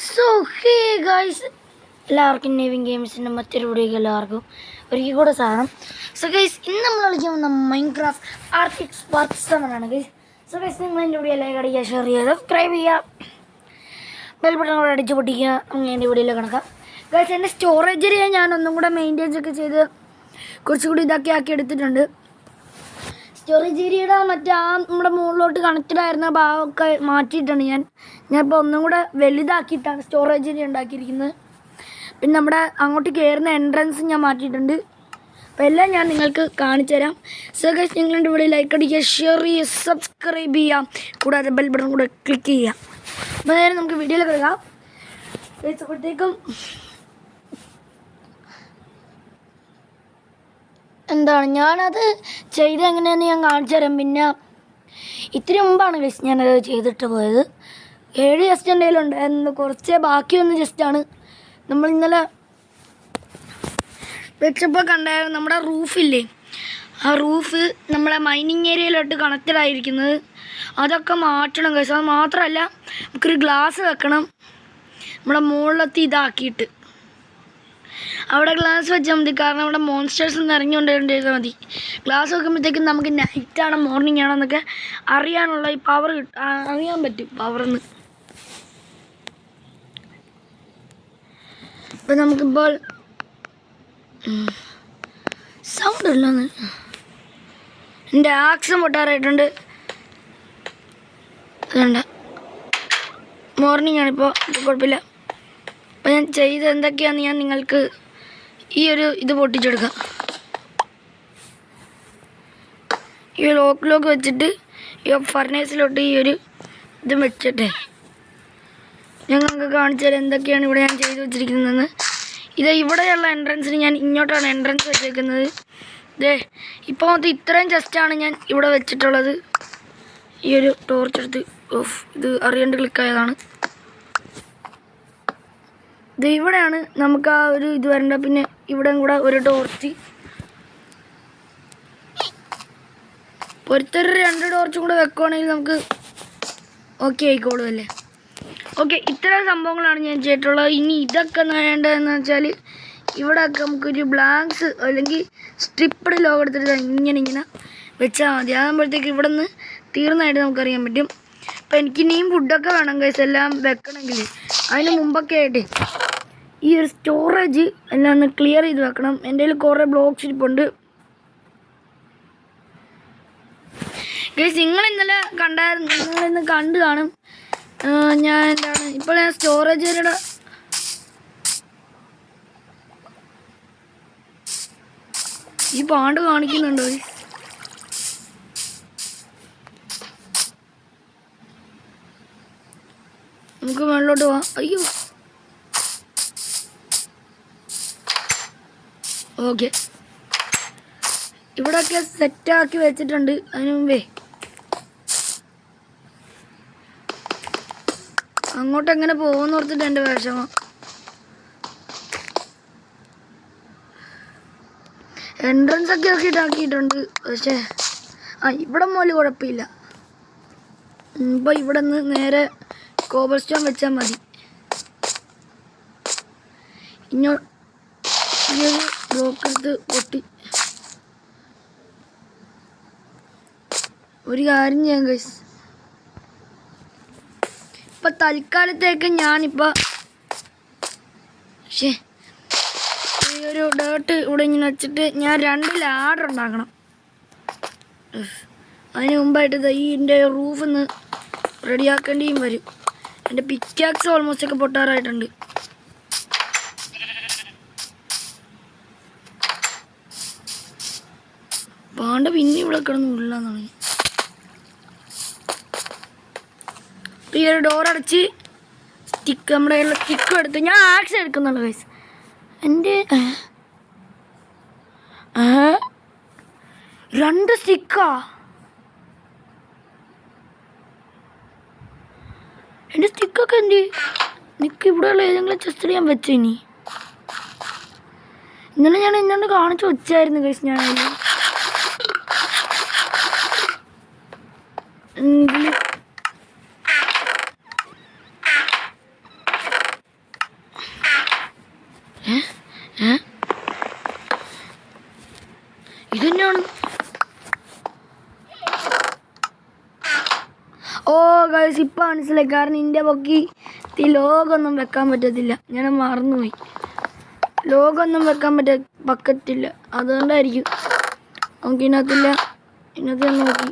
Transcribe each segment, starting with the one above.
So hey guys, എല്ലാവർക്കും നേവിൻ ഗെയിംസിൻ്റെ മറ്റൊരു വീഡിയോയ്ക്ക് എല്ലാവർക്കും ഒരിക്കൽ കൂടെ സാധനം. സോ ഗൈസ്, ഇന്ന് നമ്മൾ കളിക്കാൻ വന്ന മൈൻക്രാഫ്റ്റ് ആർട്ടിക് സ്പാർക്ക് സമ്മറാണ് ഗൈസ്. സോ ഗൈസ്, നിങ്ങൾ എൻ്റെ വീഡിയോ ലൈക്ക് അടിക്കുക, ഷെയർ ചെയ്യുക, സബ്സ്ക്രൈബ് ചെയ്യുക, ബെൽ ബട്ടൺ കൂടെ അടിച്ച് പൊട്ടിക്കുക. അങ്ങനെ എൻ്റെ വീഡിയോയിൽ കിടക്കാം ഗൈസ്. എൻ്റെ സ്റ്റോറേജ് ഏരിയ ഞാൻ ഒന്നും കൂടെ മെയിൻറ്റെയിൻസ് ഒക്കെ ചെയ്ത് കുറച്ചുകൂടി ആക്കി എടുത്തിട്ടുണ്ട്. സ്റ്റോറേജ് ഏരിയയുടെ മറ്റേ നമ്മുടെ മുകളിലോട്ട് കണക്റ്റഡ് ആയിരുന്ന ഭാഗമൊക്കെ മാറ്റിയിട്ടാണ് ഞാനിപ്പോൾ ഒന്നും കൂടെ വലുതാക്കിയിട്ടാണ് സ്റ്റോറേജ് ഏരിയ ഉണ്ടാക്കിയിരിക്കുന്നത്. പിന്നെ നമ്മുടെ അങ്ങോട്ട് കയറുന്ന എൻട്രൻസ് ഞാൻ മാറ്റിയിട്ടുണ്ട്. അപ്പോൾ എല്ലാം ഞാൻ നിങ്ങൾക്ക് കാണിച്ചു തരാം. സോ ഗൈസ്, നിങ്ങളുടെ ഇവിടെ ലൈക്ക് അടിക്കുക, ഷെയർ ചെയ്യുക, സബ്സ്ക്രൈബ് ചെയ്യാം, കൂടാതെ ബെൽ ബട്ടൺ കൂടെ ക്ലിക്ക് ചെയ്യാം. അപ്പോൾ നേരെ നമുക്ക് വീഡിയോയിൽ കിടക്കാം. അപ്പോഴത്തേക്കും എന്താണ് ഞാനത് ചെയ്ത് എങ്ങനെയാണെന്ന് ഞാൻ കാണിച്ചു തരാം. പിന്നെ ഇത്തിരി മുമ്പാണ് ഗൈസ് ഞാനത് ചെയ്തിട്ട് പോയത്. 7 ജസ്റ്റ് എൻ്റെ കയ്യിലുണ്ടായിരുന്നു, കുറച്ചേ ബാക്കിയൊന്ന് ജസ്റ്റാണ്. നമ്മൾ ഇന്നലെ വെച്ചപ്പോൾ കണ്ടായിരുന്നു നമ്മുടെ റൂഫില്ലേ, ആ റൂഫ് നമ്മളെ മൈനിങ് ഏരിയയിലോട്ട് കണക്റ്റഡ് ആയിരിക്കുന്നത്. അതൊക്കെ മാറ്റണം ഗൈസ്. അത് മാത്രമല്ല, നമുക്കൊരു ഗ്ലാസ് വെക്കണം നമ്മുടെ മുകളിലത്തെ ഇതാക്കിയിട്ട്. അവിടെ ഗ്ലാസ് വെച്ചാൽ മതി, കാരണം അവിടെ മോൺസ്റ്റേഴ്സ് ഒന്ന് ഇറങ്ങിക്കൊണ്ടിരുന്നാൽ മതി. ഗ്ലാസ് വെക്കുമ്പോഴത്തേക്കും നമുക്ക് നൈറ്റാണോ മോർണിംഗ് ആണോ എന്നൊക്കെ അറിയാനുള്ള ഈ പവർ അറിയാൻ പറ്റും പവറിന്ന്. ഇപ്പം നമുക്കിപ്പോൾ സൗണ്ട് ഇല്ലെന്ന് എൻ്റെ ആക്സം പൊട്ടാറായിട്ടുണ്ട്. അതുകൊണ്ട് മോർണിംഗ് ആണിപ്പോൾ, കുഴപ്പമില്ല. അപ്പോൾ ഞാൻ ചെയ്ത് എന്തൊക്കെയാണെന്ന് ഞാൻ നിങ്ങൾക്ക് ഈ ഒരു ഇത് പൊട്ടിച്ചെടുക്കാം. ഈ ലോക്ക് വെച്ചിട്ട് ഈ ഫർണേസിലോട്ട് ഈ ഒരു ഇത് വെച്ചിട്ടേ ഞങ്ങൾക്ക് കാണിച്ചു തരാം എന്തൊക്കെയാണ് ഇവിടെ ഞാൻ ചെയ്ത് വെച്ചിരിക്കുന്നതെന്ന്. ഇത് ഇവിടെയുള്ള എൻട്രൻസിന് ഞാൻ ഇങ്ങോട്ടാണ് എൻട്രൻസ് വെച്ചേക്കുന്നത്. ഇതേ ഇപ്പോൾ മൊത്തം ഇത്രയും ജസ്റ്റാണ് ഞാൻ ഇവിടെ വെച്ചിട്ടുള്ളത്. ഈ ഒരു ടോർച്ച് എടുത്ത് ഇത് അറിയാണ്ട് ക്ലിക്കായതാണ്. ഇത് ഇവിടെയാണ് നമുക്ക് ആ ഒരു ഇത് വരേണ്ട. പിന്നെ ഇവിടെയും കൂടെ ഒരു ടോർച്ച്, ഒരുത്തൊരു 2 ടോർച്ചും കൂടെ വെക്കുവാണെങ്കിൽ നമുക്ക് ഓക്കെ ആയിക്കോളും അല്ലേ. ഓക്കെ, ഇത്തരം സംഭവങ്ങളാണ് ഞാൻ ചെയ്തിട്ടുള്ളത്. ഇനി ഇതൊക്കെ വേണ്ടതെന്ന് വെച്ചാൽ ഇവിടെയൊക്കെ നമുക്കൊരു ബ്ലാങ്ക്സ് അല്ലെങ്കിൽ സ്ട്രിപ്പഡ് ലോഗ് എടുത്തിട്ട് ഇങ്ങനെ വെച്ചാൽ മതി. അതാകുമ്പോഴത്തേക്ക് ഇവിടെ നിന്ന് തീർന്നതായിട്ട് നമുക്കറിയാൻ പറ്റും. അപ്പോൾ എനിക്കിനിയും ഫുഡൊക്കെ വേണം ഗൈസ്, എല്ലാം വെക്കണമെങ്കിൽ. അതിന് മുമ്പൊക്കെ ആയിട്ട് ഈ ഒരു സ്റ്റോറേജ് എല്ലാം ഒന്ന് ക്ലിയർ ചെയ്ത് വെക്കണം. എൻ്റെ കയ്യിൽ കുറേ ബ്ലോക്സ് ഇരിപ്പുണ്ട് ഗൈസ്. നിങ്ങളിന്നലെ കണ്ടായിരുന്നു, നിങ്ങളിന്ന് കണ്ടു കാണും. ഞാൻ എന്താണ് ഇപ്പോൾ ഞാൻ സ്റ്റോറേജ് ഏരിയയുടെ ഈ പാണ്ട് കാണിക്കുന്നുണ്ടോ? നമുക്ക് മുകളിലോട്ട് പോവാം. അയ്യോ, ഓക്കെ, ഇവിടെയൊക്കെ സെറ്റാക്കി വെച്ചിട്ടുണ്ട്. അതിന് മുമ്പേ അങ്ങോട്ട് എങ്ങനെ പോകുമെന്ന് ഓർത്തിട്ട് എൻ്റെ വിഷമം. എൻട്രൻസ് ഒക്കെ ഇതാക്കിയിട്ടുണ്ട്, പക്ഷേ ഇവിടെ മുതൽ കുഴപ്പമില്ല. ഇപ്പോൾ ഇവിടെ നിന്ന് നേരെ കോബൽ സ്റ്റോൺ വെച്ചാൽ മതി. ഇങ്ങോട്ട് ഈ ഒരു ബ്ലോക്ക് എടുത്ത് പൊട്ടി ഒരു കാര്യം ചെയ്യാം ഗൈസ്. ഇപ്പം തൽക്കാലത്തേക്ക് ഞാനിപ്പോൾ ഈ ഒരു ഡേർട്ട് ഇവിടെ ഇങ്ങനെ വെച്ചിട്ട് ഞാൻ 2 ലാഡർ ഉണ്ടാക്കണം. അതിന് മുമ്പായിട്ട് ഈ എൻ്റെ റൂഫിന്ന് റെഡിയാക്കേണ്ടിയും വരും. എൻ്റെ പിക്കാക്സ് ഓൾമോസ്റ്റ് ഒക്കെ പൊട്ടാറായിട്ടുണ്ട്. പാണ്ട പിന്നെ ഇവിടെ കിടന്ന് ഉള്ളാന്നാണ്. ഈ ഒരു ഡോർ അടച്ച് സ്റ്റിക്ക് നമ്മുടെ സ്റ്റിക്കും എടുത്ത് ഞാൻ ആക്ഷൻ എടുക്കുന്നുള്ളൂ ഗൈസ്. എൻ്റെ 2 സ്റ്റിക്കാ? എൻ്റെ സ്റ്റിക്കൊക്കെ എന്ത് നിക്ക് ഇവിടെയുള്ള ഏതെങ്കിലും ചെസ്റ്റിൽ ഞാൻ വെച്ച. ഇന്നലെ ഞാൻ എന്നോട് കാണിച്ചു വെച്ചായിരുന്നു ഗൈസ്. ഞാൻ ഇതന്നെയാണ്. ഓ ഗൈസ് ഇപ്പം മനസ്സിലായി. കാരണം ഇതിൻ്റെ പൊക്കി ലോഗൊന്നും വെക്കാൻ പറ്റത്തില്ല. ഞാൻ മറന്നുപോയി. ലോഗൊന്നും വെക്കാൻ പറ്റത്തില്ല. അതുകൊണ്ടായിരിക്കും. നമുക്ക് ഇതിനകത്തില്ല. ഇതിനകത്ത് ഞാൻ നോക്കി.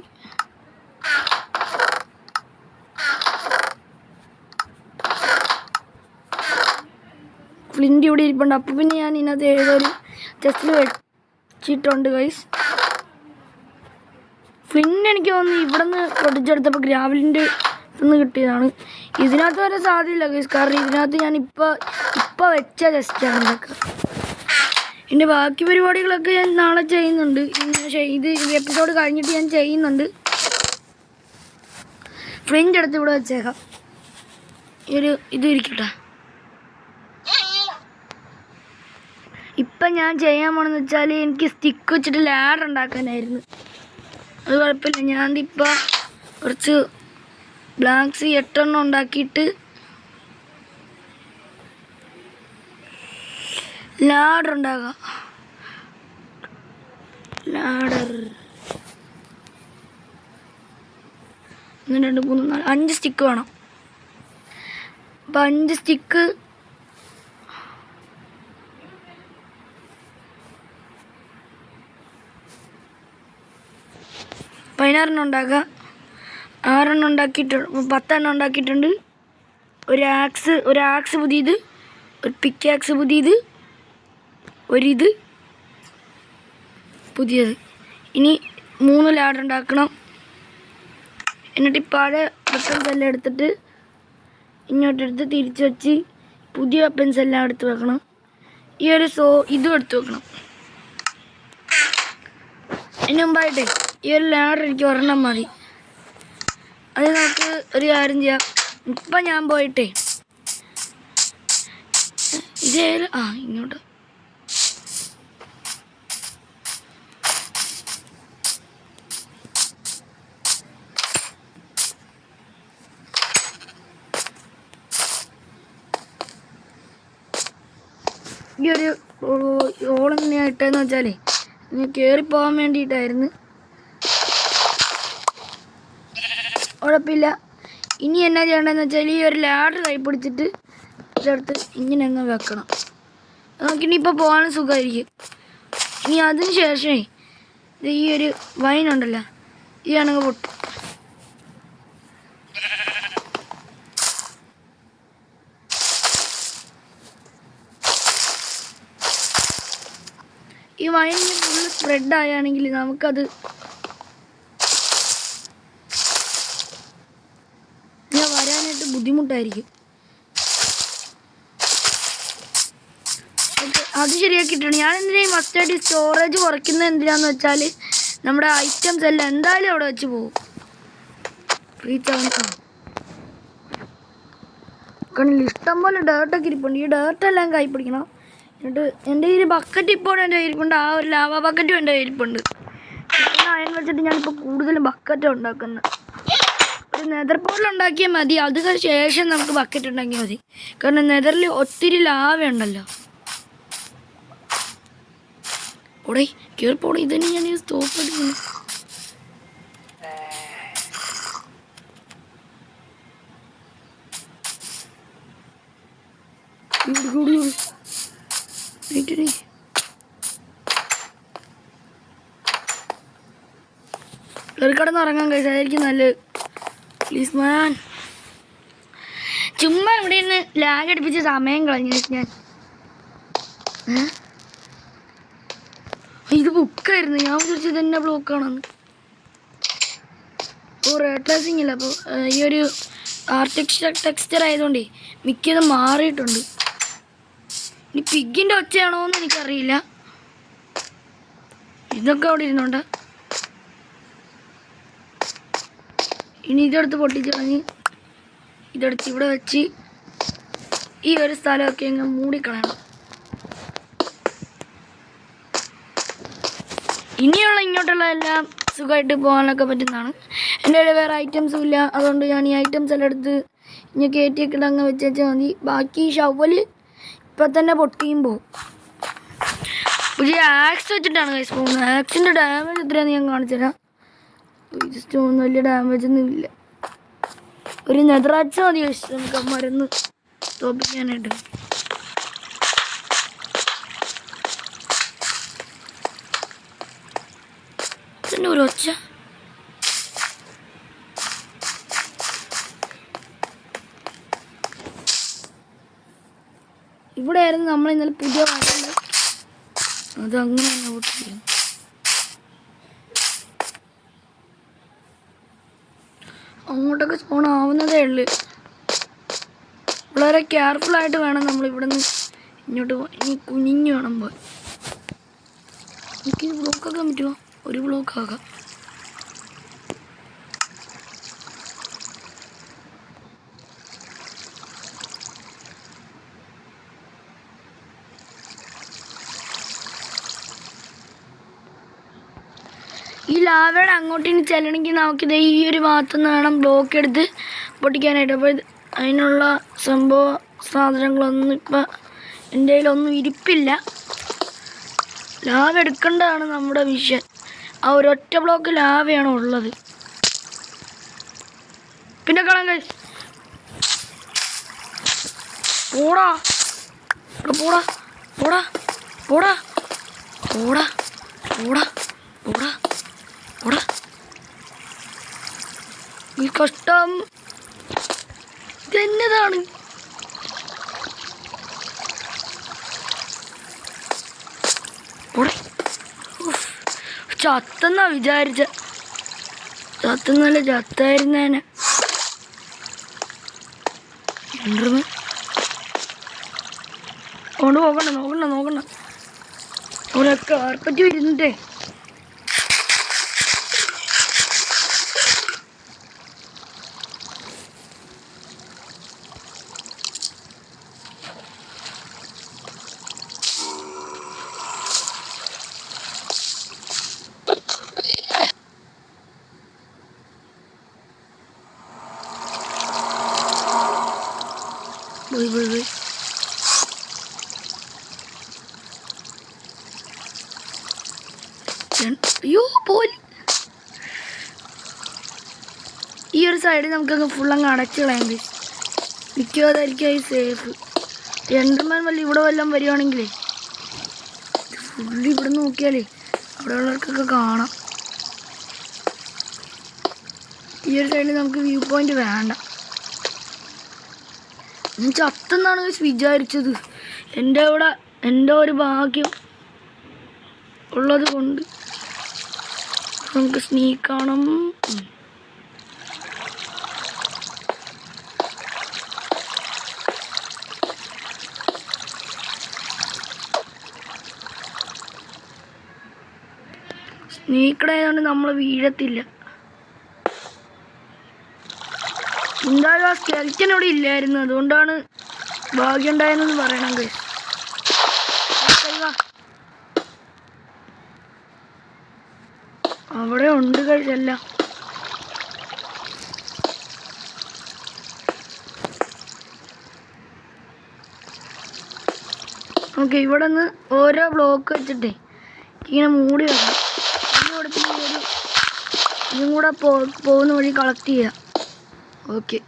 ഫ്ലിൻ്റ് ഇവിടെ ഇരിപ്പുണ്ട്. അപ്പം പിന്നെ ഞാൻ ഇതിനകത്ത് ഏതൊരു ജസ്റ്റിൽ വെച്ചിട്ടുണ്ട് ഗൈസ്. ഫ്ലിൻ്റ് എനിക്ക് തോന്നുന്നു ഇവിടെ നിന്ന് പൊട്ടിച്ചെടുത്തപ്പോൾ ഗ്രാവലിൻ്റെ നിന്ന് കിട്ടിയതാണ്. ഇതിനകത്ത് വരെ സാധ്യമില്ല ഗൈസ്. കാരണം ഇതിനകത്ത് ഞാൻ ഇപ്പം വെച്ച ജസ്റ്റാണ് ഇതൊക്കെ. ഇതിൻ്റെ ബാക്കി പരിപാടികളൊക്കെ ഞാൻ നാളെ ചെയ്യുന്നുണ്ട്. ഇത് എപ്പിസോഡ് കഴിഞ്ഞിട്ട് ഞാൻ ചെയ്യുന്നുണ്ട്. ഫ്ലിൻ്റ് എടുത്ത് ഇവിടെ വെച്ചേക്കാം. ഇത് ഇരിക്കട്ടെ. ഇപ്പം ഞാൻ ചെയ്യാൻ പോണെന്ന് വെച്ചാൽ എനിക്ക് സ്റ്റിക്ക് വെച്ചിട്ട് ലാഡർ ഉണ്ടാക്കാനായിരുന്നു. അത് കുഴപ്പമില്ല. ഞാനിപ്പോൾ കുറച്ച് ബ്ലാങ്ക്സ് 8 എണ്ണം ഉണ്ടാക്കിയിട്ട് ലാഡർ ഉണ്ടാകാം. ലാഡർ 1 2 3 4 5 സ്റ്റിക്ക് വേണം. അപ്പം 5 സ്റ്റിക്ക് 16 എണ്ണം ഉണ്ടാക്കുക. 6 എണ്ണം ഉണ്ടാക്കിയിട്ടുണ്ട്. 10 എണ്ണം ഉണ്ടാക്കിയിട്ടുണ്ട്. ഒരു ആക്സ് പുതിയത്, ഒരു പിക്കാക്സ് പുതിയത്, ഒരിത് പുതിയത്. ഇനി 3 ലാഡർ ഉണ്ടാക്കണം. എന്നിട്ട് ഇപ്പാടെ വെപ്പൻസ് എല്ലാം എടുത്തിട്ട് ഇങ്ങോട്ടെടുത്ത് തിരിച്ച് വെച്ച് പുതിയ വെപ്പൻസ് എല്ലാം എടുത്ത് വെക്കണം. ഇതും എടുത്ത് വെക്കണം. അതിന് മുമ്പായിട്ടേ ഈ ഒരു ലാഡർ എനിക്ക് ഒരെണ്ണം മതി. അത് നമുക്ക് ഒരു കാര്യം ചെയ്യാം. ഇപ്പം ഞാൻ പോയിട്ടേ ഇങ്ങോട്ട് ഈ ഒരു ഓളെങ്ങനെയാണ് ഇട്ടതെന്ന് വെച്ചാലേ കയറിപ്പോകാൻ വേണ്ടിയിട്ടായിരുന്നു. കുഴപ്പമില്ല. ഇനി എന്നാ ചെയ്യേണ്ടതെന്ന് വെച്ചാൽ ഈ ഒരു ലാഡർ കൈ പിടിച്ചിട്ട് ഇതെടുത്ത് ഇങ്ങനെ അങ്ങ് വെക്കണം. നമുക്കിനി ഇപ്പോൾ പോകാനും സുഖമായിരിക്കും. ഇനി അതിന് ശേഷമേ ഈ ഒരു വൈനുണ്ടല്ലോ ഈ ആണെങ്കിൽ പൊട്ടും. ഈ വൈനിന് ഫുള്ള് സ്പ്രെഡ് ആയാണെങ്കിൽ നമുക്കത് വരാനായിട്ട് ബുദ്ധിമുട്ടായിരിക്കും. അത് ശരിയാക്കിയിട്ടുണ്ട്. ഞാൻ എന്തിനാ മസ്റ്റായിട്ട് സ്റ്റോറേജ് കുറയ്ക്കുന്നത് എന്തിനാന്ന് വെച്ചാൽ നമ്മുടെ ഐറ്റംസ് എല്ലാം എന്തായാലും അവിടെ വെച്ച് പോകും. റീച്ച് ആവുന്ന കാരണം ഇഷ്ടം പോലെ ഡേർട്ടൊക്കെ ഇരിപ്പുണ്ട്. ഈ ഡേർട്ടെല്ലാം കൈ പിടിക്കണം. എന്നിട്ട് എൻ്റെ ഈ ബക്കറ്റ് ഇപ്പോൾ എൻ്റെ കയ്യിരിപ്പുണ്ട്. ആ ഒരു ലാവ ബക്കറ്റും എൻ്റെ കയ്യിരിപ്പുണ്ട്. അയൺ വെച്ചിട്ട് ഞാനിപ്പോൾ കൂടുതലും ബക്കറ്റാണ് ഉണ്ടാക്കുന്നത്. ഒരു നെതർ പോർട്ടൽ ഉണ്ടാക്കിയാൽ മതി. അതിന് ശേഷം നമുക്ക് ബക്കറ്റ് ഉണ്ടാക്കിയാൽ മതി. കാരണം നെതറിൽ ഒത്തിരി ലാവ ഉണ്ടല്ലോ. ഓടേ കയറിപ്പോടെ. ഇതന്നെ ഞാൻ സ്റ്റോപ്പ് എടുക്കുന്നു. കയറിക്കടന്ന് ഇറങ്ങാൻ കഴിച്ചായിരിക്കും നല്ലത്. പ്ലീസ് മാൻ. ചുമ്മാ ഇവിടെ നിന്ന് ലാഗ് അടിപ്പിച്ച് സമയം കളഞ്ഞു ഞാൻ. ഇത് ബുക്കായിരുന്നു. ഞാൻ വിചാരിച്ചത് തന്നെ ബ്ലോക്കാണെന്ന്. റേട്ട്ലേസിങ് ഇല്ല. അപ്പോൾ ഈ ഒരു ടെക്സ്ചർ ആയതുകൊണ്ടേ മിക്കതും മാറിയിട്ടുണ്ട്. ഇനി പിഗിൻ്റെ ഒച്ചയാണോ എന്ന് എനിക്കറിയില്ല. ഇതൊക്കെ അവിടെ ഇരുന്നുണ്ട്. ഇനി ഇതെടുത്ത് പൊട്ടിച്ചിറങ്ങി ഇതെടുത്ത് ഇവിടെ വെച്ച് ഈ ഒരു സ്ഥലമൊക്കെ അങ്ങ് മൂടിക്കളയണം. ഇനിയുള്ള ഇങ്ങോട്ടുള്ള എല്ലാം സുഖമായിട്ട് പോകാനൊക്കെ പറ്റുന്നതാണ്. എൻ്റെ കയ്യിൽ വേറെ ഐറ്റംസും ഇല്ല. അതുകൊണ്ട് ഞാൻ ഈ ഐറ്റംസ് എല്ലാം എടുത്ത് ഇനി കയറ്റിയൊക്കെ അങ്ങ് വെച്ചാൽ മതി. ബാക്കി ഷവല് ഇപ്പം തന്നെ പൊട്ടിയും പോവും. പക്ഷേ ആക്സ് വെച്ചിട്ടാണ് ഗൈസ് പോകുന്നത്. ആക്സിൻ്റെ ഡാമേജ് എത്രയാണെന്ന് ഞാൻ കാണിച്ചു തരാം. ജസ്റ്റ് ഒന്നും വലിയ ഡാമേജ് ഒന്നും ഇല്ല. ഒരു നെതറാച്ച മതി ഗൈസ് നമുക്ക് മരുന്ന് തോപ്പിക്കാനായിട്ട്. ഇതിൻ്റെ ഒരു ഒച്ച ഇവിടെ ആയിരുന്നു നമ്മൾ ഇന്നലെ പുതിയ വാങ്ങുന്നത്. അതങ്ങനെ തന്നെ പൊട്ടില്ല. അങ്ങോട്ടൊക്കെ സ്പോൺ ആവുന്നതേ ഉള്ളു. വളരെ കെയർഫുള്ളായിട്ട് വേണം നമ്മൾ ഇവിടെ നിന്ന് ഇങ്ങോട്ട് ഇനി കുനിഞ്ഞ് വേണം പോയി. എനിക്ക് ബ്ലോക്കാക്കാൻ പറ്റുമോ? ഒരു ബ്ലോക്കാക്കാം. ഈ ലാവയുടെ അങ്ങോട്ട് ഇനി ചെല്ലണമെങ്കിൽ നമുക്കിത് ഈ ഒരു ഭാഗത്തുനിന്ന് വേണം ബ്ലോക്ക് എടുത്ത് പൊട്ടിക്കാനായിട്ട്. അപ്പോൾ അതിനുള്ള സാധനങ്ങളൊന്നും ഇപ്പം എൻ്റെ കയ്യിലൊന്നും ഇരിപ്പില്ല. ലാവ എടുക്കേണ്ടതാണ് നമ്മുടെ വിഷയം. ആ ഒരൊറ്റ ബ്ലോക്ക് ലാവയാണ് ഉള്ളത്. പിന്നെ കാണാൻ കഴിയും. പോടാ പോടാ പോടാ പോടാ പോടാ പോടാ പോടാ പോടാ. ഈ കഷ്ടം ഇതെന്നതാണ്? ചത്തെന്നാ വിചാരിച്ച. ചത്തെന്നല്ല, ചത്തായിരുന്നേനെ. കൊണ്ട് നോക്കണ്ട നോക്കണ്ട നോക്കണ്ട. അവിടെ കാർപ്പറ്റ് വരുന്നുണ്ടേ. പോയി അയ്യോ പോയി. ഈ ഒരു സൈഡിൽ നമുക്കങ്ങ് ഫുള്ളങ്ങ് അടച്ചു കളയാൻ പറ്റും. മിക്കവാതായിരിക്കും സേഫ്. എൻഡർമാൻ വല്ല ഇവിടെ വല്ലതും വരുവാണെങ്കിലേ ഫുള്ള് ഇവിടെ നോക്കിയാലേ അവിടെ ഉള്ളവർക്കൊക്കെ കാണാം. ഈ ഒരു സൈഡിൽ നമുക്ക് വ്യൂ പോയിന്റ് വേണ്ട. ഞാൻ ചത്തെന്നാണ് വിചാരിച്ചത്. എൻ്റെ ഒരു ഭാഗ്യം ഉള്ളത് കൊണ്ട് നമുക്ക് സ്നീക്കാണം. സ്നീക്കടായതുകൊണ്ട് നമ്മൾ വീഴത്തില്ല. എന്തായാലും ആ സ്കെൽറ്റൻ ഇവിടെ ഇല്ലായിരുന്നു, അതുകൊണ്ടാണ് ഭാഗ്യം ഉണ്ടായെന്ന് പറയണം. ഗൈസ് അവിടെ ഉണ്ട് കഴിച്ചല്ല. ഓക്കെ, ഇവിടെ നിന്ന് ഓരോ ബ്ലോക്ക് വെച്ചിട്ടേ ഇങ്ങനെ മൂടി വെക്കണം. ഇതും കൂടെ പോകുന്ന വഴി കളക്ട് ചെയ്യാം. ഓക്കെ,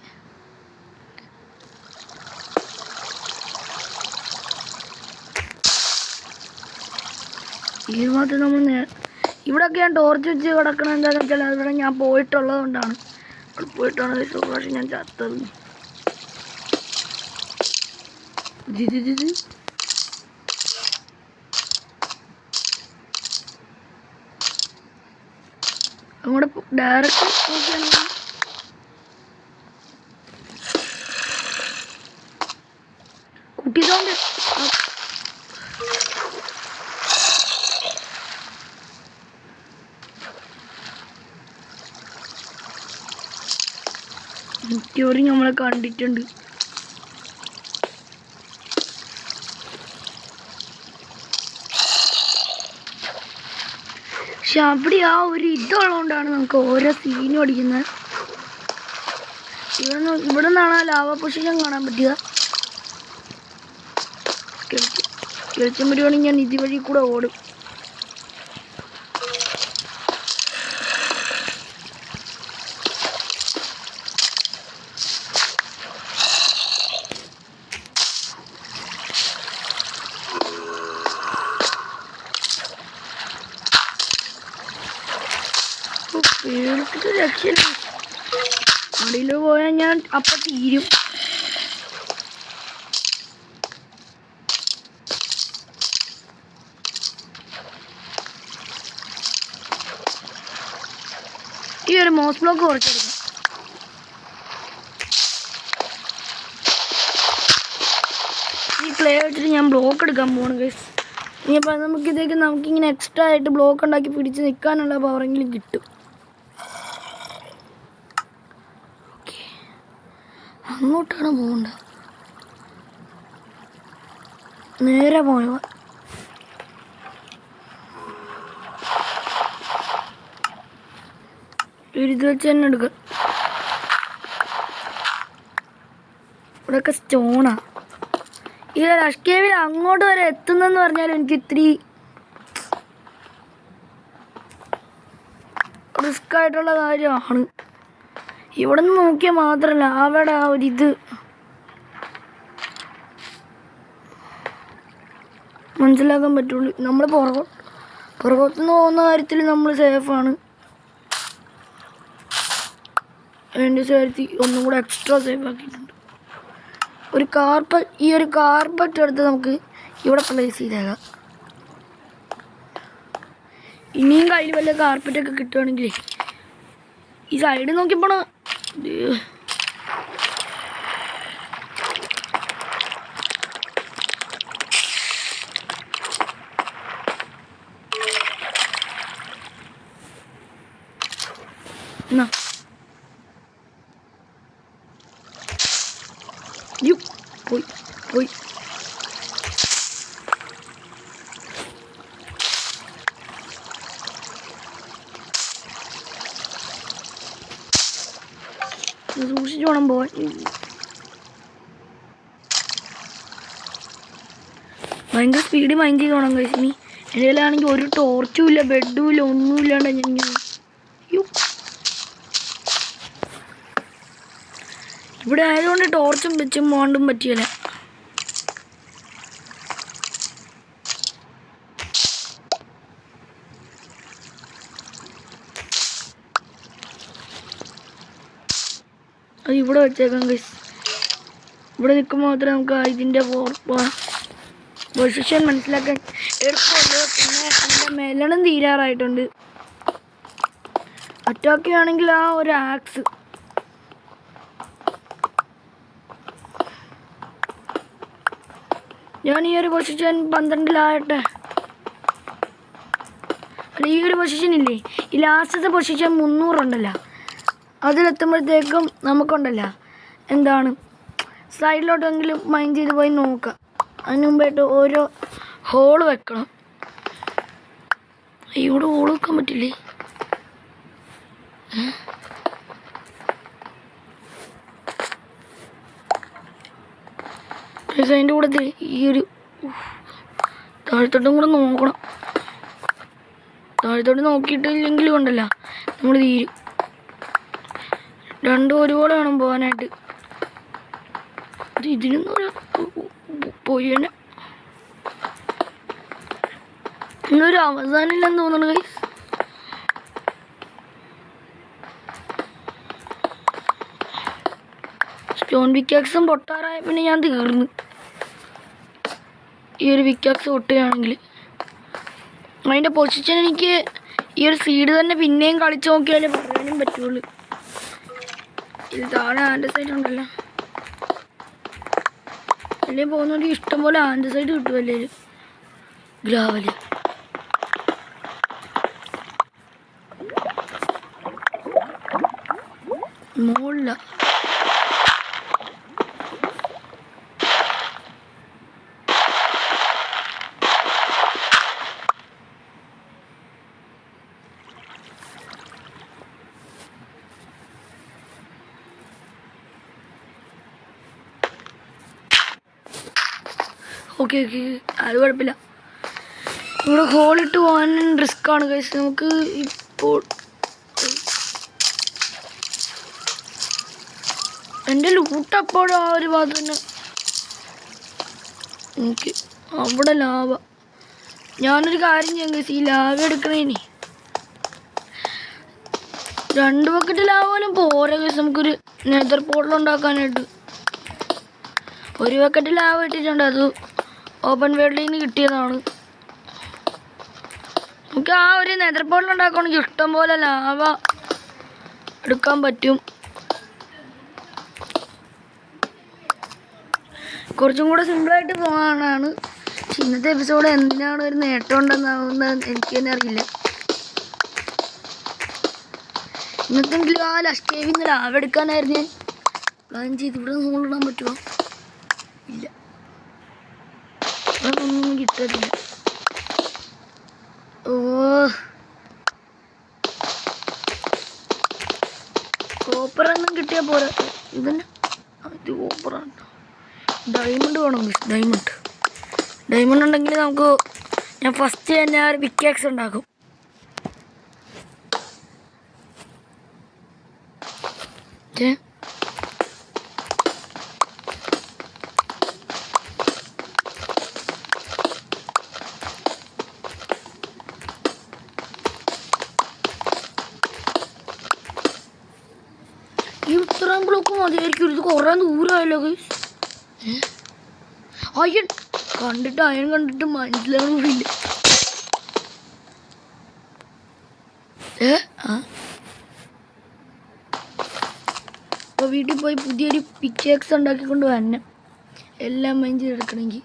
ഈ ഭാഗത്ത് നമ്മൾ ഇവിടെയൊക്കെ ഞാൻ ടോർച്ച് വെച്ച് കിടക്കണം. എന്താണെന്ന് വെച്ചാൽ അവിടെ ഞാൻ പോയിട്ടുള്ളത് കൊണ്ടാണ്. അവിടെ പോയിട്ടാണ് പ്രാവശ്യം ഞാൻ ചത്തത്. അങ്ങോട്ട് ഡയറക്റ്റ് നോക്കിയാൽ കുട്ടികളുണ്ട്. മിക്കവരും നമ്മളെ കണ്ടിട്ടുണ്ട്. പക്ഷെ അവിടെ ആ ഒരു ഇതുള്ളതുകൊണ്ടാണ് നമുക്ക് ഓരോ സീനും അടിക്കുന്നത്. ഇവിടെ നിന്നാണ് ആ ലാവ പൊസിഷൻ കാണാൻ പറ്റുക. വെളിച്ചം വരുവാണെങ്കിൽ ഞാൻ ഇതുവഴി കൂടെ ഓടും. ഒരു രക്ഷയില്ല. അടിയിൽ പോയാൽ ഞാൻ അപ്പം തീരും. ഈ ഒരു മോസ് ബ്ലോക്ക് കുറച്ചെടുക്കാം. ഈ ക്ലേ വെച്ചിട്ട് ഞാൻ ബ്ലോക്ക് എടുക്കാൻ പോകണം ഗൈസ്. ഇനിയിപ്പോൾ നമുക്കിങ്ങനെ എക്സ്ട്രാ ആയിട്ട് ബ്ലോക്ക് ഉണ്ടാക്കി പിടിച്ച് നിൽക്കാനുള്ള പവറെങ്കിലും കിട്ടും. ഓക്കെ, അങ്ങോട്ടാണ് പോകേണ്ടത്. നേരെ പോയോ? ഇത് വെച്ച് തന്നെ എടുക്കുക. ഇവിടെയൊക്കെ സ്റ്റോണാ. ഈ റഷ് കേവിൽ അങ്ങോട്ട് വരെ എത്തുന്നെന്ന് പറഞ്ഞാൽ എനിക്ക് ഇത്തിരി റിസ്ക് ആയിട്ടുള്ള കാര്യമാണ്. ഇവിടെ നിന്ന് നോക്കിയാൽ മാത്രമല്ല അവിടെ ആ ഒരിത് മനസ്സിലാക്കാൻ പറ്റുള്ളൂ. നമ്മൾ പുറകോട്ടുനിന്ന് പോകുന്ന കാര്യത്തിൽ നമ്മൾ സേഫാണ്. അതിൻ്റെ കാര്യത്തിൽ ഒന്നും കൂടെ എക്സ്ട്രാ സേഫ് ആക്കിയിട്ടുണ്ട്. ഈ ഒരു കാർപ്പറ്റ് എടുത്ത് നമുക്ക് ഇവിടെ പ്ലേസ് ചെയ്തേക്കാം. ഇനിയും കയ്യിൽ വല്ല കാർപ്പറ്റൊക്കെ കിട്ടുകയാണെങ്കിൽ ഈ സൈഡ് നോക്കിയപ്പോൾ എന്നാ പോയി സൂക്ഷിച്ചു വേണം പോവാൻ. ഭയങ്കര സ്പീഡിൽ മൈൻഡ് ചെയ്ത് വേണം കഴിച്ചു. എൻ്റെ കയ്യിലാണെങ്കിൽ ഒരു ടോർച്ചും ഇല്ല, ബെഡും ഇല്ല, ഒന്നും ഇല്ലാണ്ട് ഞാൻ ഇവിടെ ആയതുകൊണ്ട് ടോർച്ചും വെച്ചും മോണ്ടും പറ്റിയല്ല. അത് ഇവിടെ വെച്ചേക്കാം ഗൈസ്. ഇവിടെ നിൽക്കുമ്പോൾ മാത്രമേ നമുക്ക് ഇതിൻ്റെ പൊസിഷൻ മനസ്സിലാക്കാൻ എളുപ്പമുള്ളൂ. പിന്നെ എൻ്റെ മെലണും തീരാറായിട്ടുണ്ട്. അറ്റാക്ക് ആണെങ്കിൽ ആ ഒരു ആക്സ് ഞാൻ ഈ ഒരു പൊസിഷൻ 12-ലാകട്ടെ. അല്ല, ഈ ഒരു പൊസിഷൻ ഇല്ലേ, ഈ ലാസ്റ്റത്തെ പൊസിഷൻ 300 ഉണ്ടല്ലോ, അതിലെത്തുമ്പോഴത്തേക്കും നമുക്കുണ്ടല്ലോ എന്താണ് സൈഡിലോട്ടെങ്കിലും മൈൻഡ് ചെയ്ത് പോയി നോക്കാം. അതിന് മുമ്പായിട്ട് ഓരോ ഹോള് വെക്കണം. ഇവിടെ ഹോള് വെക്കാൻ പറ്റില്ലേ? അതിൻ്റെ കൂടെ ഈ ഒരു താഴത്തോട്ടും കൂടെ നോക്കണം. താഴത്തോട്ട് നോക്കിയിട്ടില്ലെങ്കിലും ഉണ്ടല്ലോ നമ്മൾ തീരും. രണ്ടും ഒരുപോലെ വേണം പോകാനായിട്ട്. ഇതിനൊന്നും പോയി തന്നെ ഇന്നൊരു അവസാനമില്ലെന്ന് തോന്നുന്നു ഗൈസ്. സ്റ്റോൺ വിക്കാക്സും പൊട്ടാറായ പിന്നെ ഞാൻ തീർന്നു. ഈ ഒരു വിക്കാക്സ് പൊട്ടുകയാണെങ്കിൽ അതിൻ്റെ പൊസിഷൻ എനിക്ക് ഈ ഒരു സീഡ് തന്നെ പിന്നെയും കളിച്ച് നോക്കിയാലേ പറയാനും പറ്റുള്ളൂ. ഇത് താഴെ ആൻഡസൈഡ് ഉണ്ടല്ലോ, അല്ലെങ്കിൽ പോകുന്നവർക്ക് ഇഷ്ടംപോലെ ആൻഡസൈഡ് കിട്ടുമല്ലേ ഗ്രാവല്. മുകളില ഓക്കെ അത് കുഴപ്പമില്ല. ഇവിടെ ഹോളിട്ട് പോകാൻ റിസ്ക്കാണ് കഴിച്ച്. നമുക്ക് ഇപ്പോൾ എൻ്റെ ലൂട്ടപ്പോഴും ആ ഒരു ഭാഗത്ത് തന്നെ എനിക്ക് അവിടെ ലാവ. ഞാനൊരു കാര്യം ചെയ്യാൻ കഴിച്ചു, ഈ ലാവ എടുക്കണേനെ 2 ബക്കറ്റിലാവാനും പോരാ ഗൈസ് നമുക്കൊരു നെതർ പോർട്ടൽ ഉണ്ടാക്കാനായിട്ട്. 1 ബക്കറ്റ് ലാവ ഇട്ടിട്ടുണ്ട്. അത് ഓപ്പൺ വേൾഡിൽ നിന്ന് കിട്ടിയതാണ്. നമുക്ക് ആ ഒരു നെതർ പോർട്ടൽ ഉണ്ടാക്കുകയാണെങ്കിൽ ഇഷ്ടം പോലെ ലാവ എടുക്കാൻ പറ്റും. കുറച്ചും കൂടെ സിമ്പിളായിട്ട് പോകാനാണ്. ഇന്നത്തെ എപ്പിസോഡ് എന്തിനാണ് ഒരു നേട്ടം ഉണ്ടെന്നാവുന്നത് എനിക്ക് തന്നെ അറിയില്ല. ഇന്നത്തെങ്കിലും ആ ലസ്റ്റ് കേവിൽ നിന്ന് ലാവ എടുക്കാനായിരുന്നു ഞാൻ പ്ലാൻ ചെയ്ത്. ഇവിടെ നൂലിടാൻ പറ്റുമോ? ഇല്ല, ഇവിടെ ഒന്നും കിട്ടത്തില്ല. ഓ, കോപ്പറൊന്നും കിട്ടിയാൽ പോരാ. ഇതിൻ്റെ ഇത് കോപ്പറാണ്. ഡയമണ്ട് വേണം. ഡയമണ്ട് ഉണ്ടെങ്കിൽ നമുക്ക് ഞാൻ ഫസ്റ്റ് തന്നെ ഒരു പിക്കാക്സ് ഉണ്ടാക്കും. ഈ ഇത്രയും ബ്ലോക്ക് മതിയായിരിക്കും. ഇത് കുറേ ദൂരമായല്ലോ. അയ്യൻ കണ്ടിട്ട് മനസ്സിലാവില്ല. അപ്പോൾ വീട്ടിൽ പോയി പുതിയൊരു പിക്കാക്സ് ഉണ്ടാക്കിക്കൊണ്ട് വരണം, എല്ലാം മൈൻ ചെയ്തെടുക്കണമെങ്കിൽ.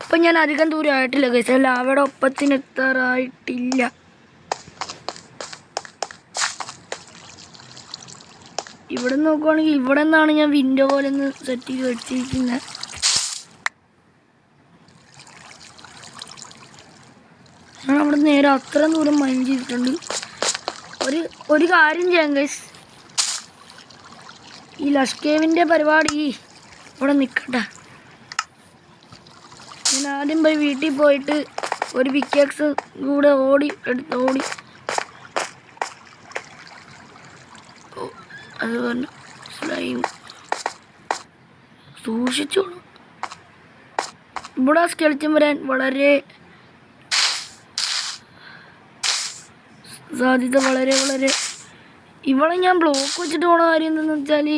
അപ്പം ഞാൻ അധികം ദൂരം ആയിട്ടില്ല ഗൈസ്. അല്ല, അവിടെ ഒപ്പത്തിനെത്താറായിട്ടില്ല. ഇവിടെ നോക്കുവാണെങ്കിൽ ഇവിടെ നിന്നാണ് ഞാൻ വിൻഡോ പോലെ ഒന്ന് സെറ്റ് ചെയ്ത് വെച്ചിരിക്കുന്നത്. ഞാൻ അവിടെ നേരെ അത്രയും ദൂരം മൈൻഡ് ചെയ്തിട്ടുണ്ട്. ഒരു കാര്യം ചെയ്യാം ഗൈസ്, ഈ ലഷ് കേവിൻ്റെ പരിപാടി ഇവിടെ നിൽക്കട്ടെ. ഞാൻ ആദ്യം പോയി വീട്ടിൽ പോയിട്ട് ഒരു പിക്കാക്സ് കൂടെ ഓടി അതുപോലെ സ്ലൈം സൂക്ഷിച്ചോളൂ. ഇവിടെ സ്കെൽറ്റൻ വരാൻ വളരെ സാധ്യത വളരെ. ഇവിടെ ഞാൻ ബ്ലോക്ക് വെച്ചിട്ട് പോണ കാര്യം എന്താണെന്ന് വെച്ചാൽ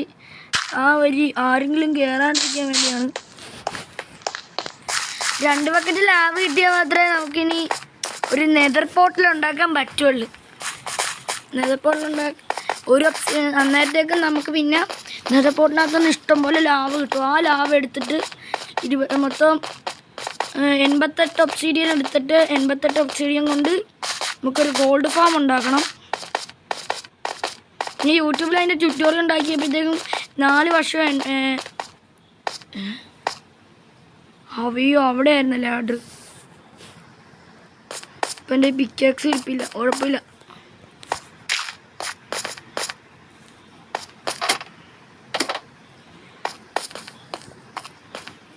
ആ വഴി ആരെങ്കിലും കയറാണ്ടിരിക്കാൻ വേണ്ടിയാണ്. 2 ബക്കറ്റ് ലാവ് കിട്ടിയാൽ മാത്രമേ നമുക്കിനി ഒരു നെതർ പോർട്ടൽ ഉണ്ടാക്കാൻ പറ്റുള്ളൂ. നെതർ പോർട്ടൽ ഒരു അന്നേരത്തേക്ക് നമുക്ക് പിന്നെ നെതർ പോർട്ടിനകത്തുനിന്ന് ഇഷ്ടംപോലെ ലാവ് കിട്ടും. ആ ലാവ് എടുത്തിട്ട് മൊത്തം 88 ഒബ്സിഡിയൻ എടുത്തിട്ട് 88 ഒബ്സിഡിയൻ കൊണ്ട് നമുക്കൊരു ഗോൾഡ് ഫാം ഉണ്ടാക്കണം. ഇനി യൂട്യൂബിൽ അതിൻ്റെ ട്യൂട്ടോറിയൽ ഉണ്ടാക്കിയപ്പോഴത്തേക്കും 4 വർഷം അവയോ അവിടെ ആയിരുന്നല്ലേ ആർഡർ. ഇപ്പം എൻ്റെ പിക്കാക്സ് ഇരിപ്പില്ല, കുഴപ്പമില്ല.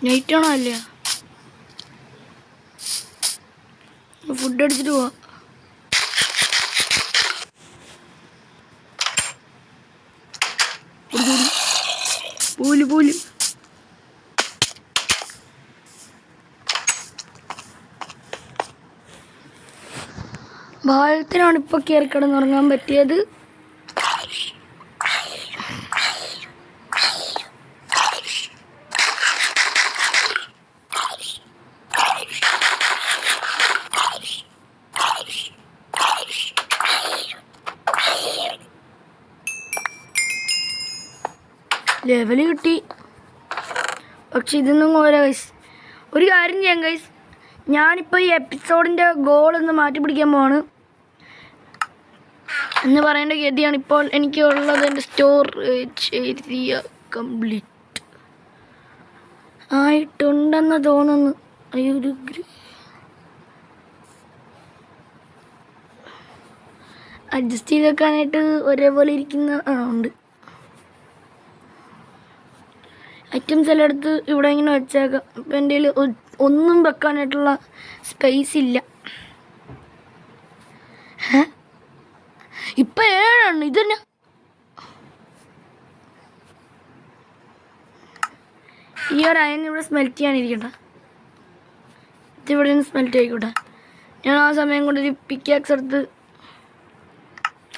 നൈറ്റാണോ? അല്ല, ഫുഡ് അടിച്ചിട്ട് പോവാം. പൂല് ഭാരതത്തിനാണ് ഇപ്പൊ കയറി കിടന്നുറങ്ങാൻ പറ്റിയത്. ലെവല് കിട്ടി, പക്ഷെ ഇതൊന്നും പോരാ ഗൈസ്. ഒരു കാര്യം ചെയ്യാം ഗൈസ്, ഞാനിപ്പോൾ ഈ എപ്പിസോഡിൻ്റെ ഗോളൊന്ന് മാറ്റി പിടിക്കാൻ പോവാണ് എന്ന് പറയേണ്ട ഗതിയാണ് ഇപ്പോൾ എനിക്കുള്ളത്. എൻ്റെ സ്റ്റോറേജ് ഏരിയ കംപ്ലീറ്റ് ആയിട്ടുണ്ടെന്ന് തോന്നുന്നു. ഒരു അഡ്ജസ്റ്റ് ചെയ്ത് വെക്കാനായിട്ട് ഒരേപോലെ ഇരിക്കുന്ന ഉണ്ട്. ഐറ്റംസ് എല്ലാം എടുത്ത് ഇവിടെ ഇങ്ങനെ വെച്ചേക്കാം. ഇപ്പം എൻ്റെ കയ്യിൽ ഒന്നും വെക്കാനായിട്ടുള്ള സ്പേസ് ഇല്ല. ഇപ്പം 7 ഇതന്നെ. ഈ ഒരു അയൺ ഇവിടെ സ്മെൽറ്റ് ചെയ്യാനിരിക്കട്ടെ. ഇതിവിടെ നിന്ന് സ്മെൽറ്റ് ആയിക്കോട്ടെ. ഞാൻ ആ സമയം കൊണ്ടൊരു പിക്കാക്സ് എടുത്ത്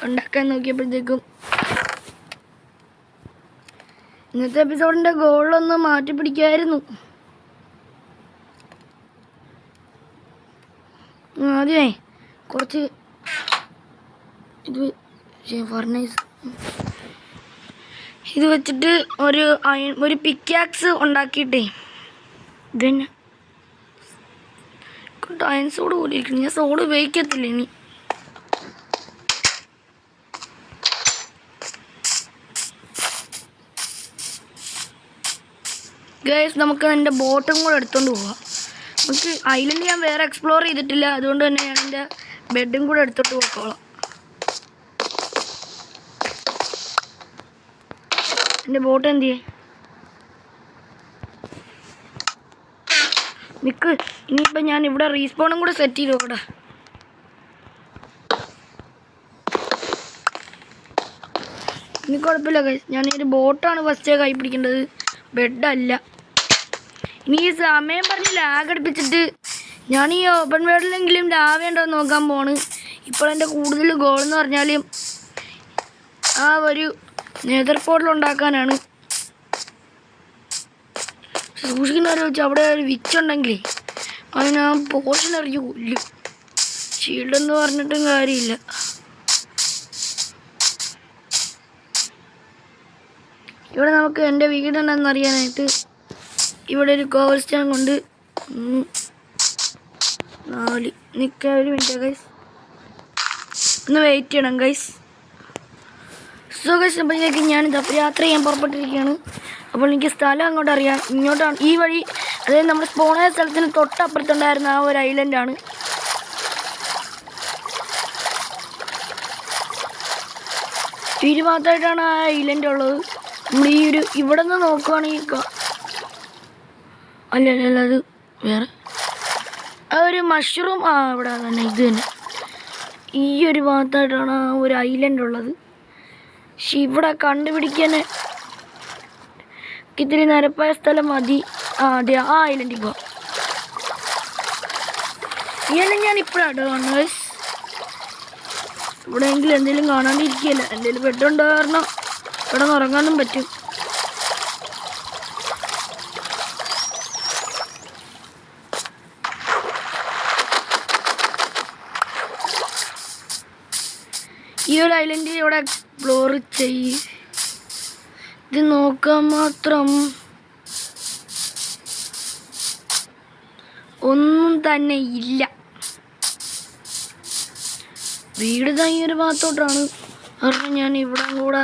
ഉണ്ടാക്കാൻ നോക്കിയപ്പോഴത്തേക്കും ഇന്നത്തെ എപ്പിസോഡിൻ്റെ ഗോളൊന്ന് മാറ്റി പിടിക്കായിരുന്നു. ആദ്യമേ കുറച്ച് ഫർണൈസ് ഇത് വെച്ചിട്ട് ഒരു പിക്കാക്സ് ഉണ്ടാക്കിയിട്ടേ ഇതന്നെ അയൺ സോഡ് പോലെ ഇരിക്കുന്നു. ഞാൻ സോഡ് ഉപയോഗിക്കത്തില്ല ഇനി. ഗൈസ് നമുക്ക് എൻ്റെ ബോട്ടും കൂടെ എടുത്തുകൊണ്ട് പോവാം. നമുക്ക് ഐലൻഡ് ഞാൻ വേറെ എക്സ്പ്ലോർ ചെയ്തിട്ടില്ല, അതുകൊണ്ട് തന്നെ ഞാൻ എൻ്റെ ബെഡും കൂടെ എടുത്തോട്ട് പോയിക്കോളാം. എൻ്റെ ബോട്ട് എന്ത് ചെയ്യേ നിക്ക്. ഇനിയിപ്പോൾ ഞാൻ ഇവിടെ റീസ്പോണും കൂടെ സെറ്റ് ചെയ്ത് നോക്കട്ടെ. ഇനി കുഴപ്പമില്ല ഗൈസ്, ഞാനൊരു ബോട്ടാണ് ഫസ്റ്റ് കൈ പിടിക്കേണ്ടത്, ബെഡല്ല. ഇനി ഈ സമയം പറഞ്ഞ് ലാഗ് അടുപ്പിച്ചിട്ട് ഞാൻ ഈ ഓപ്പൺ വേൾഡിലെങ്കിലും ലാവേണ്ടോ നോക്കാൻ പോണ്. ഇപ്പോൾ എൻ്റെ കൂടുതൽ ഗോൾ എന്ന് പറഞ്ഞാൽ ആ ഒരു നെതർ പോർട്ടൽ ഉണ്ടാക്കാനാണ്. സൂക്ഷിക്കുന്നവരെ വെച്ച് അവിടെ ഒരു വിച്ചുണ്ടെങ്കിലേ അതിന് ആ പോർഷൻ എറിഞ്ഞ് കൊല്ലും. ഷീൽഡെന്ന് പറഞ്ഞിട്ടും കാര്യമില്ല. ഇവിടെ നമുക്ക് എൻ്റെ വീടുണ്ടെന്ന് അറിയാനായിട്ട് ഇവിടെ ഒരു കോവൽ സ്റ്റോൺ കൊണ്ട് 4 നിൽക്കാൻ ഒരു മിനിറ്റ് ഗൈസ്, ഒന്ന് വെയിറ്റ് ചെയ്യണം ഗൈസ്. സോ ഗൈസ്, അപ്പോഴേക്ക് ഞാൻ യാത്ര ചെയ്യാൻ പുറപ്പെട്ടിരിക്കുകയാണ്. അപ്പോൾ എനിക്ക് സ്ഥലം അങ്ങോട്ട് അറിയാം. ഇങ്ങോട്ടാണ് ഈ വഴി, അതായത് നമ്മൾ സ്പോണായ സ്ഥലത്തിന് തൊട്ടപ്പുറത്തുണ്ടായിരുന്ന ആ ഒരു ഐലൻഡാണ്. ഇരുഭാഗത്തായിട്ടാണ് ആ ഐലൻഡ് ഉള്ളത്. നമ്മൾ ഈ ഒരു ഇവിടെ നിന്ന് നോക്കുകയാണെങ്കിൽ അല്ല അത് വേറെ ആ ഒരു മഷ്റൂം ഇവിടെ തന്നെ, ഇത് തന്നെ ഈ ഒരു ഭാഗത്തായിട്ടാണ് ആ ഒരു ഐലൻഡ് ഉള്ളത്. പക്ഷെ ഇവിടെ കണ്ടുപിടിക്കാൻ ഇത്തിരി നിരപ്പായ സ്ഥലം മതി. അതെ, ആ ഐലൻഡിൽ പോവാം. ഇങ്ങനെ ഞാൻ ഇപ്പോഴാണ് കാണുന്നത്. ഇവിടെയെങ്കിലും എന്തെങ്കിലും കാണാണ്ടിരിക്കുകയല്ല. എന്തെങ്കിലും ബെഡുണ്ടോ കാരണം ഇവിടെ നിന്ന് ഉറങ്ങാനും പറ്റും. ഈ ഒരു ഐലൻഡ് ഇവിടെ എക്സ്പ്ലോർ ചെയ്യ്. ഇത് നോക്കാൻ മാത്രം ഒന്നും തന്നെ ഇല്ല. വീട് ഈ ഒരു ഭാഗത്തോട്ടാണ്. കാരണം ഞാൻ ഇവിടെ കൂടെ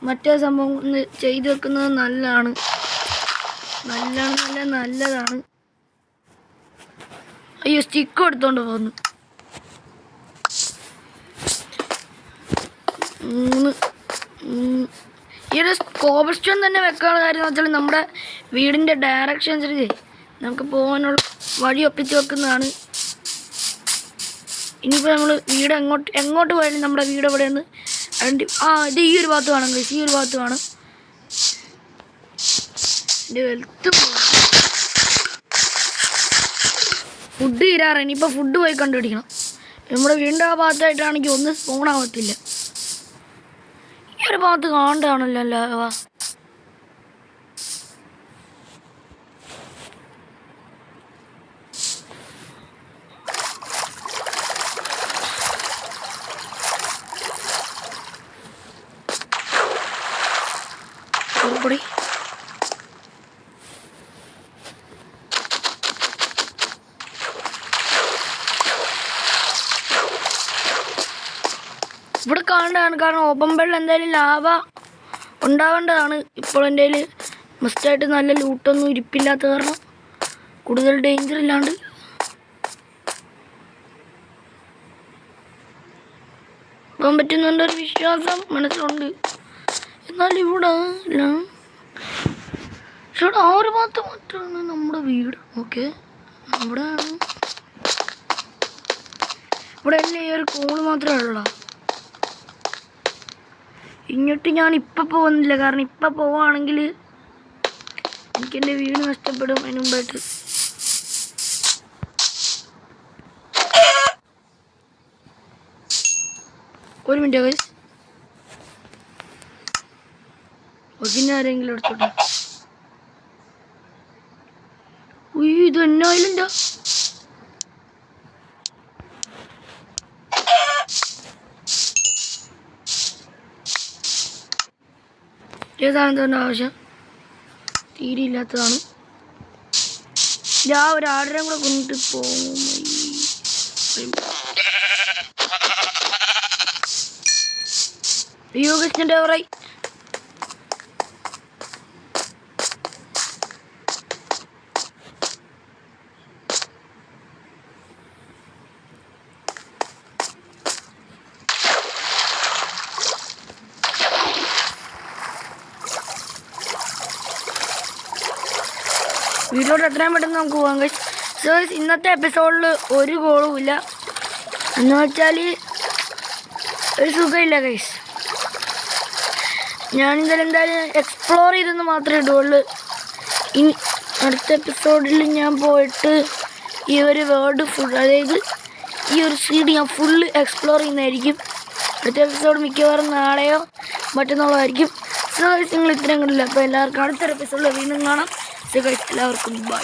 മറ്റേ സംഭവം ഒന്ന് ചെയ്ത് വെക്കുന്നത് നല്ലതാണ്. അയ്യോ, സ്റ്റിക്ക് എടുത്തോണ്ട് പോകുന്നു. 3 ഈ ഒരു കോബൽ സ്റ്റോൺ തന്നെ വെക്കാനുള്ള കാര്യം എന്ന് വെച്ചാൽ നമ്മുടെ വീടിൻ്റെ ഡയറക്ഷൻ അനുസരിച്ച് നമുക്ക് പോകാനുള്ള വഴി ഒപ്പിച്ച് വെക്കുന്നതാണ്. ഇനിയിപ്പോൾ നമ്മൾ വീട് എങ്ങോട്ട് പോയാലും നമ്മുടെ വീട് എവിടെയെന്ന് ഇത് ഈ ഒരു ഭാഗത്ത് വേണം ഗൈസ്, ഈ ഒരു ഭാഗത്ത് വേണം. എൻ്റെ വെൽത്ത് ഫുഡ് തീരാറ്. ഇനിയിപ്പോൾ ഫുഡ് പോയി കണ്ടുപിടിക്കണം. നമ്മുടെ വീടിൻ്റെ ആ ഭാഗത്തായിട്ടാണെങ്കിൽ ഒന്നും സ്പോൺ ആവത്തില്ല. ഈ ഒരു ഭാഗത്ത് കാണണ്ടാണല്ലോ അല്ല. പൊടി ഇവിടെ കാണേണ്ടതാണ്. കാരണം ഓപ്പൺ വേൾഡിൽ എന്തായാലും ലാവ ഉണ്ടാവേണ്ടതാണ്. ഇപ്പോൾ എൻ്റെ കയ്യിൽ മസ്റ്റായിട്ട് നല്ല ലൂട്ടൊന്നും ഇരിപ്പില്ലാത്ത കാരണം കൂടുതൽ ഡേഞ്ചർ ഇല്ലാണ്ട് പോകാൻ പറ്റുന്നുണ്ടൊരു വിശ്വാസം മനസ്സിലുണ്ട്. എന്നാൽ ഇവിടെ ഇവിടെ ആ ഒരു ഭാഗത്ത് മാത്രമാണ് നമ്മുടെ വീട്. ഓക്കെ, അവിടെയാണ്. ഇവിടെ അല്ലേ ഈ ഒരു കോള് മാത്രമേ ഉള്ളൂ. ഇങ്ങോട്ട് ഞാൻ ഇപ്പം പോകുന്നില്ല. കാരണം ഇപ്പം പോവുകയാണെങ്കിൽ എനിക്കെൻ്റെ വീട് നഷ്ടപ്പെടും. അതിന് മുമ്പായിട്ട് ഒരു മിനിറ്റ് ഗൈസ്. പിന്നെ ആരെങ്കിലും എടുത്തോട്ടെ. ഉയ്യോ ഇത് എന്നാ ഐലൻഡാ? ഏതാണ് തന്നെ ആവശ്യം? തീരെ ഇല്ലാത്തതാണ്. ഞാൻ ഒരു ആടരം കൂടെ കൊണ്ടിട്ട് പോകും. അയ്യോ കൃഷ്ണൻ്റെ ഓവറായി. വീട്ടിലോട്ട് എത്രയും പെട്ടെന്ന് നമുക്ക് പോകാം ഗൈസ്. സോ ഇന്നത്തെ എപ്പിസോഡിൽ ഒരു ഗോളും ഇല്ല എന്ന് വെച്ചാൽ ഒരു സുഖമില്ല ഗൈസ്. ഞാനിതെന്തായാലും എക്സ്പ്ലോർ ചെയ്തെന്ന് മാത്രമേ ഇടുള്ളൂ. ഇനി അടുത്ത എപ്പിസോഡിൽ ഞാൻ പോയിട്ട് ഈ ഒരു വേൾഡ് ഫുൾ, അതായത് ഈ ഒരു സീഡ് ഞാൻ ഫുള്ള് എക്സ്പ്ലോർ ചെയ്യുന്നതായിരിക്കും. അടുത്ത എപ്പിസോഡ് മിക്കവാറും നാളെയോ മറ്റന്നാളായിരിക്കും. സോ ഗൈസ് നിങ്ങൾ ഇത്രയും കണ്ടില്ല. അപ്പോൾ എല്ലാവർക്കും അടുത്തൊരു എപ്പിസോഡിൽ വീണ്ടും കാണാം. സോ ഗൈസ് എല്ലാവർക്കും ബൈ.